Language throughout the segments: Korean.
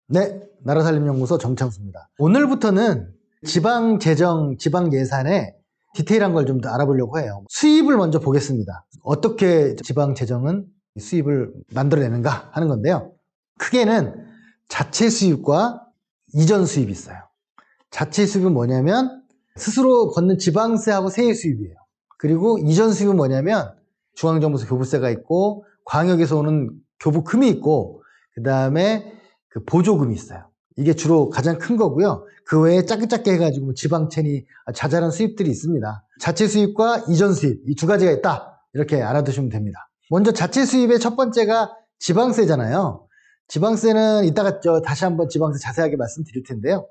네, 나라살림연구소 정창수입니다. 오늘부터는 지방재정, 지방예산의 디테일한 걸 좀 더 알아보려고 해요. 수입을 먼저 보겠습니다. 어떻게 지방재정은 수입을 만들어내는가 하는 건데요. 크게는 자체 수입과 이전 수입이 있어요. 자체 수입은 뭐냐면 스스로 걷는 지방세하고 세의 수입이에요. 그리고 이전 수입은 뭐냐면 중앙정부에서 교부세가 있고 광역에서 오는 교부금이 있고 그 다음에 그 보조금이 있어요. 이게 주로 가장 큰 거고요. 그 외에 작게 해가지고 지방채니 자잘한 수입들이 있습니다. 자체 수입과 이전 수입 이 두 가지가 있다. 이렇게 알아두시면 됩니다. 먼저 자체 수입의 첫 번째가 지방세잖아요. 지방세는 이따가 다시 한번 지방세 자세하게 말씀드릴 텐데요.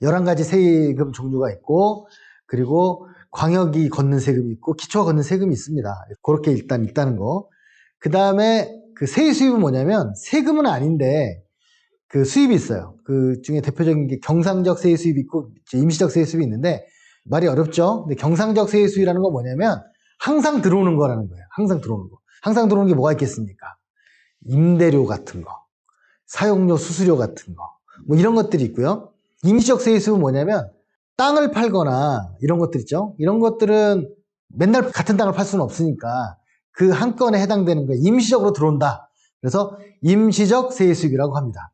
11가지 세금 종류가 있고 그리고 광역이 걷는 세금이 있고 기초가 걷는 세금이 있습니다. 그렇게 일단 있다는 거. 그 다음에 그 세의 수입은 뭐냐면 세금은 아닌데 그 수입이 있어요. 그 중에 대표적인 게 경상적 세의 수입이 있고 임시적 세의 수입이 있는데 말이 어렵죠. 근데 경상적 세의 수입이라는 건 뭐냐면 항상 들어오는 거라는 거예요. 항상 들어오는 거. 항상 들어오는 게 뭐가 있겠습니까? 임대료 같은 거, 사용료, 수수료 같은 거, 뭐 이런 것들이 있고요. 임시적 세의 수입은 뭐냐면 땅을 팔거나 이런 것들 있죠. 이런 것들은 맨날 같은 땅을 팔 수는 없으니까 그 한 건에 해당되는 거에 임시적으로 들어온다. 그래서 임시적 세의 수입이라고 합니다.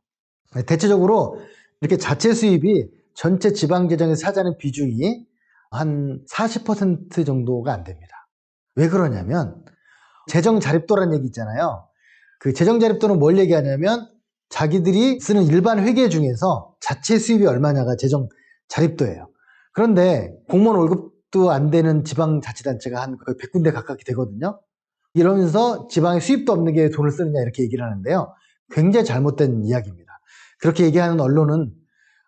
대체적으로 이렇게 자체 수입이 전체 지방재정에서 차지하는 비중이 한 40% 정도가 안 됩니다. 왜 그러냐면 재정자립도라는 얘기 있잖아요. 그 재정자립도는 뭘 얘기하냐면 자기들이 쓰는 일반 회계 중에서 자체 수입이 얼마냐가 재정자립도예요. 그런데 공무원 월급도 안 되는 지방자치단체가 한 거의 100군데 가깝게 되거든요. 이러면서 지방에 수입도 없는 게 돈을 쓰느냐 이렇게 얘기를 하는데요. 굉장히 잘못된 이야기입니다. 그렇게 얘기하는 언론은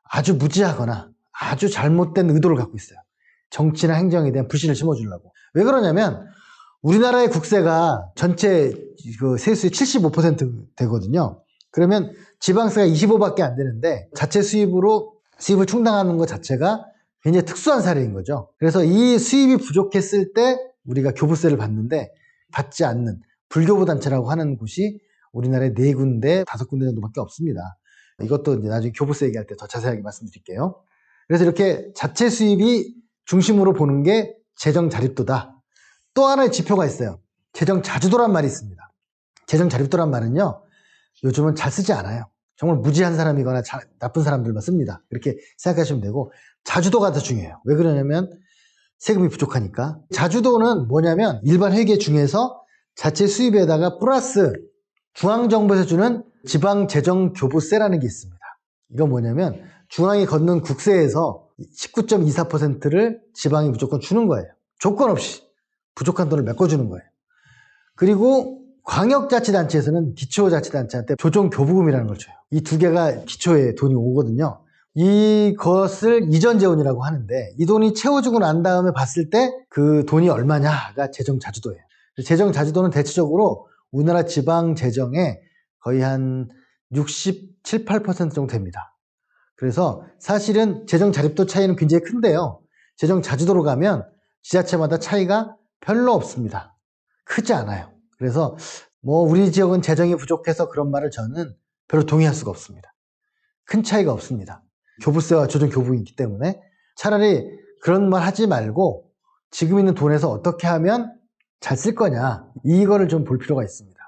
아주 무지하거나 아주 잘못된 의도를 갖고 있어요. 정치나 행정에 대한 불신을 심어주려고. 왜 그러냐면 우리나라의 국세가 전체 그 세수의 75% 되거든요. 그러면 지방세가 25밖에 안 되는데 자체 수입으로 수입을 충당하는 것 자체가 굉장히 특수한 사례인 거죠. 그래서 이 수입이 부족했을 때 우리가 교부세를 받는데 받지 않는 불교부 단체라고 하는 곳이 우리나라에 4군데, 5군데 정도밖에 없습니다. 이것도 이제 나중에 교부세 얘기할 때 더 자세하게 말씀드릴게요. 그래서 이렇게 자체 수입이 중심으로 보는 게 재정자립도다. 또 하나의 지표가 있어요. 재정자주도란 말이 있습니다. 재정자립도란 말은요, 요즘은 잘 쓰지 않아요. 정말 무지한 사람이거나 나쁜 사람들만 씁니다. 그렇게 생각하시면 되고, 자주도가 더 중요해요. 왜 그러냐면 세금이 부족하니까. 자주도는 뭐냐면 일반 회계 중에서 자체 수입에다가 플러스 중앙정부에서 주는 지방재정교부세라는 게 있습니다. 이건 뭐냐면 중앙이 걷는 국세에서 19.24%를 지방이 무조건 주는 거예요. 조건 없이 부족한 돈을 메꿔주는 거예요. 그리고 광역자치단체에서는 기초자치단체한테 조정교부금이라는 걸 줘요. 이 두 개가 기초에 돈이 오거든요. 이것을 이전재원이라고 하는데 이 돈이 채워주고 난 다음에 봤을 때 그 돈이 얼마냐가 재정자주도예요. 재정자주도는 대체적으로 우리나라 지방재정의 거의 한 67, 8% 정도 됩니다. 그래서 사실은 재정자립도 차이는 굉장히 큰데요. 재정자주도로 가면 지자체마다 차이가 별로 없습니다. 크지 않아요. 그래서 뭐 우리 지역은 재정이 부족해서 그런 말을 저는 별로 동의할 수가 없습니다. 큰 차이가 없습니다. 교부세와 조정교부금이 있기 때문에 차라리 그런 말 하지 말고 지금 있는 돈에서 어떻게 하면 잘 쓸 거냐 이거를 좀 볼 필요가 있습니다.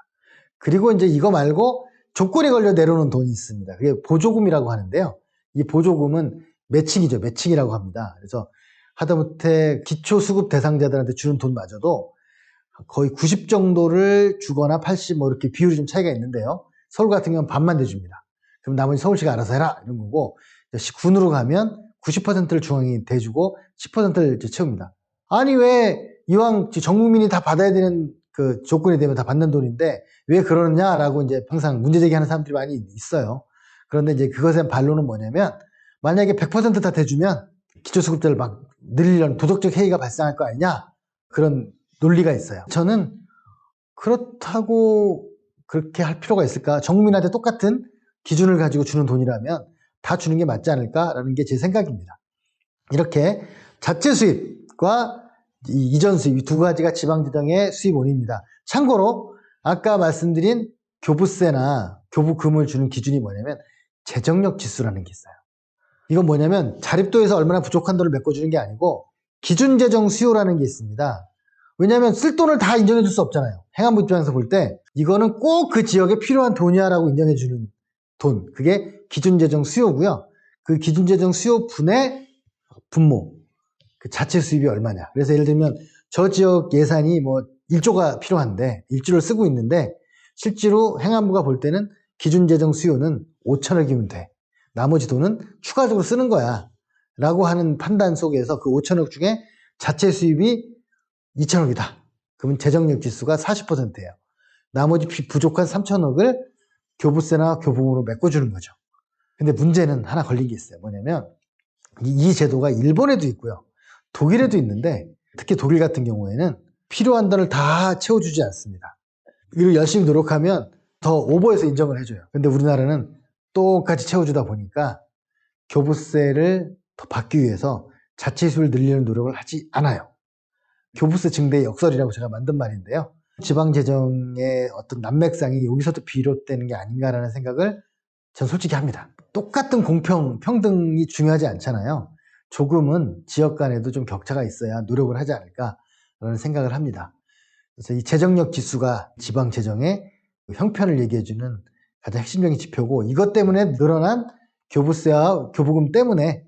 그리고 이제 이거 말고 조건에 걸려 내려오는 돈이 있습니다. 그게 보조금이라고 하는데요. 이 보조금은 매칭이죠. 매칭이라고 합니다. 그래서 하다못해 기초수급 대상자들한테 주는 돈마저도 거의 90 정도를 주거나 80 뭐 이렇게 비율이 좀 차이가 있는데요. 서울 같은 경우는 반만 대줍니다. 그럼 나머지 서울시가 알아서 해라 이런 거고 군으로 가면 90%를 중앙이 대주고 10%를 채웁니다. 아니 왜 이왕 전 국민이 다 받아야 되는 그 조건이 되면 다 받는 돈인데 왜 그러느냐라고 이제 항상 문제 제기하는 사람들이 많이 있어요. 그런데 이제 그것의 반론은 뭐냐면 만약에 100% 다 대주면 기초수급자를 막 늘리려는 도덕적 해이가 발생할 거 아니냐 그런 논리가 있어요. 저는 그렇다고 그렇게 할 필요가 있을까? 전 국민한테 똑같은 기준을 가지고 주는 돈이라면 다 주는 게 맞지 않을까라는 게 제 생각입니다. 이렇게 자체 수입과 이전 수입 이 두 가지가 지방재정의 수입원입니다. 참고로 아까 말씀드린 교부세나 교부금을 주는 기준이 뭐냐면 재정력 지수라는 게 있어요. 이건 뭐냐면 자립도에서 얼마나 부족한 돈을 메꿔주는 게 아니고 기준재정 수요라는 게 있습니다. 왜냐하면 쓸 돈을 다 인정해 줄 수 없잖아요. 행안부 입장에서 볼 때 이거는 꼭 그 지역에 필요한 돈이야라고 인정해 주는 돈, 그게 기준재정 수요고요. 그 기준재정 수요 분의 분모, 그 자체 수입이 얼마냐. 그래서 예를 들면 저 지역 예산이 뭐 1조가 필요한데 1조를 쓰고 있는데 실제로 행안부가 볼 때는 기준재정 수요는 5천억이면 돼. 나머지 돈은 추가적으로 쓰는 거야 라고 하는 판단 속에서 그 5천억 중에 자체 수입이 2천억이다. 그러면 재정력 지수가 40%예요. 나머지 부족한 3천억을 교부세나 교부금으로 메꿔주는 거죠. 근데 문제는 하나 걸린 게 있어요. 뭐냐면 이 제도가 일본에도 있고요. 독일에도 있는데 특히 독일 같은 경우에는 필요한 돈을 다 채워주지 않습니다. 그리고 열심히 노력하면 더 오버해서 인정을 해줘요. 근데 우리나라는 똑같이 채워주다 보니까 교부세를 더 받기 위해서 자체 수입을 늘리는 노력을 하지 않아요. 교부세 증대의 역설이라고 제가 만든 말인데요. 지방재정의 어떤 난맥상이 여기서도 비롯되는 게 아닌가라는 생각을 전 솔직히 합니다. 똑같은 공평, 평등이 중요하지 않잖아요. 조금은 지역 간에도 좀 격차가 있어야 노력을 하지 않을까라는 생각을 합니다. 그래서 이 재정력 지수가 지방재정의 형편을 얘기해주는 가장 핵심적인 지표고 이것 때문에 늘어난 교부세와 교부금 때문에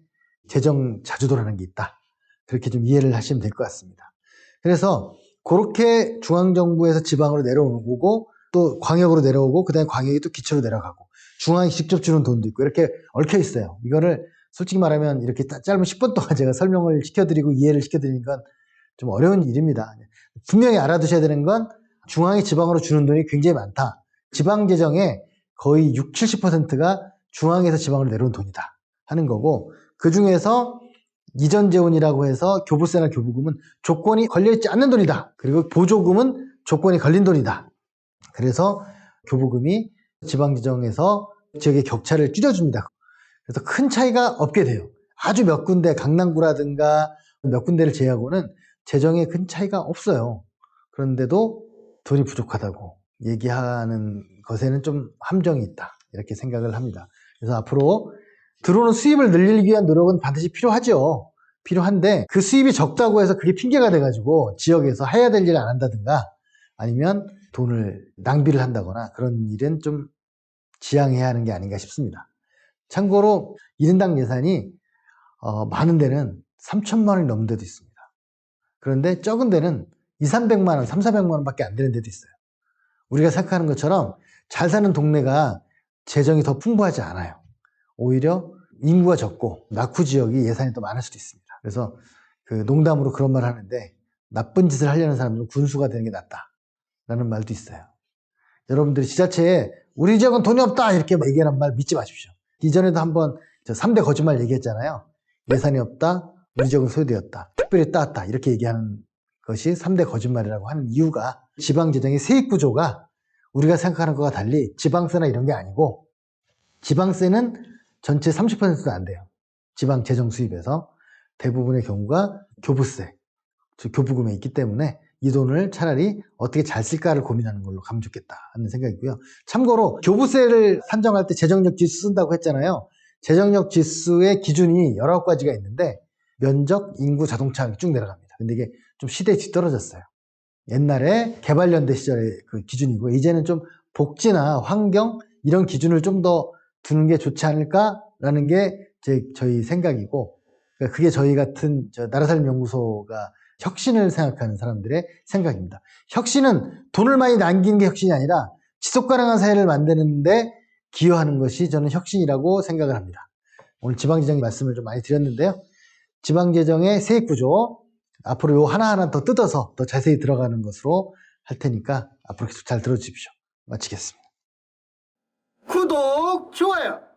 재정 자주도라는 게 있다. 그렇게 좀 이해를 하시면 될 것 같습니다. 그래서 그렇게 중앙정부에서 지방으로 내려오고 또 광역으로 내려오고 그 다음에 광역이 또 기초로 내려가고 중앙이 직접 주는 돈도 있고 이렇게 얽혀 있어요. 이거를 솔직히 말하면 이렇게 짧은 10분 동안 제가 설명을 시켜드리고 이해를 시켜드리는 건 좀 어려운 일입니다. 분명히 알아두셔야 되는 건 중앙이 지방으로 주는 돈이 굉장히 많다. 지방재정의 거의 60, 70%가 중앙에서 지방으로 내려온 돈이다 하는 거고 그 중에서 이전재원이라고 해서 교부세나 교부금은 조건이 걸려있지 않는 돈이다. 그리고 보조금은 조건이 걸린 돈이다. 그래서 교부금이 지방재정에서 지역의 격차를 줄여줍니다. 그래서 큰 차이가 없게 돼요. 아주 몇 군데 강남구라든가 몇 군데를 제외하고는 재정에 큰 차이가 없어요. 그런데도 돈이 부족하다고 얘기하는 것에는 좀 함정이 있다. 이렇게 생각을 합니다. 그래서 앞으로 들어오는 수입을 늘리기 위한 노력은 반드시 필요하죠. 필요한데 그 수입이 적다고 해서 그게 핑계가 돼가지고 지역에서 해야 될 일을 안 한다든가 아니면 돈을 낭비를 한다거나 그런 일은 좀 지양해야 하는 게 아닌가 싶습니다. 참고로 1인당 예산이 많은 데는 3천만 원이 넘는 데도 있습니다. 그런데 적은 데는 2, 300만 원, 3, 400만 원밖에 안 되는 데도 있어요. 우리가 생각하는 것처럼 잘 사는 동네가 재정이 더 풍부하지 않아요. 오히려 인구가 적고 낙후 지역이 예산이 더 많을 수도 있습니다. 그래서 그 농담으로 그런 말 하는데 나쁜 짓을 하려는 사람들은 군수가 되는 게 낫다라는 말도 있어요. 여러분들이 지자체에 우리 지역은 돈이 없다 이렇게 얘기하는 말 믿지 마십시오. 이전에도 한번 3대 거짓말 얘기했잖아요. 예산이 없다, 우리 지역은 소외되었다, 특별히 따왔다 이렇게 얘기하는 것이 3대 거짓말이라고 하는 이유가 지방재정의 세입구조가 우리가 생각하는 것과 달리 지방세나 이런 게 아니고 지방세는 전체 30%도 안 돼요. 지방재정 수입에서 대부분의 경우가 교부세, 즉 교부금에 있기 때문에 이 돈을 차라리 어떻게 잘 쓸까를 고민하는 걸로 가면 좋겠다 하는 생각이고요. 참고로 교부세를 산정할 때 재정력 지수 쓴다고 했잖아요. 재정력 지수의 기준이 19가지가 있는데 면적, 인구, 자동차 쭉 내려갑니다. 근데 이게 좀 시대에 뒤떨어졌어요. 옛날에 개발연대 시절의 그 기준이고 이제는 좀 복지나 환경 이런 기준을 좀 더 두는 게 좋지 않을까라는 게 저희 생각이고 그게 저희 같은 나라살림연구소가 혁신을 생각하는 사람들의 생각입니다. 혁신은 돈을 많이 남기는 게 혁신이 아니라 지속가능한 사회를 만드는데 기여하는 것이 저는 혁신이라고 생각을 합니다. 오늘 지방재정 말씀을 좀 많이 드렸는데요. 지방재정의 세액구조 앞으로 요 하나하나 더 뜯어서 더 자세히 들어가는 것으로 할 테니까 앞으로 계속 잘 들어주십시오. 마치겠습니다. 구독, 좋아요!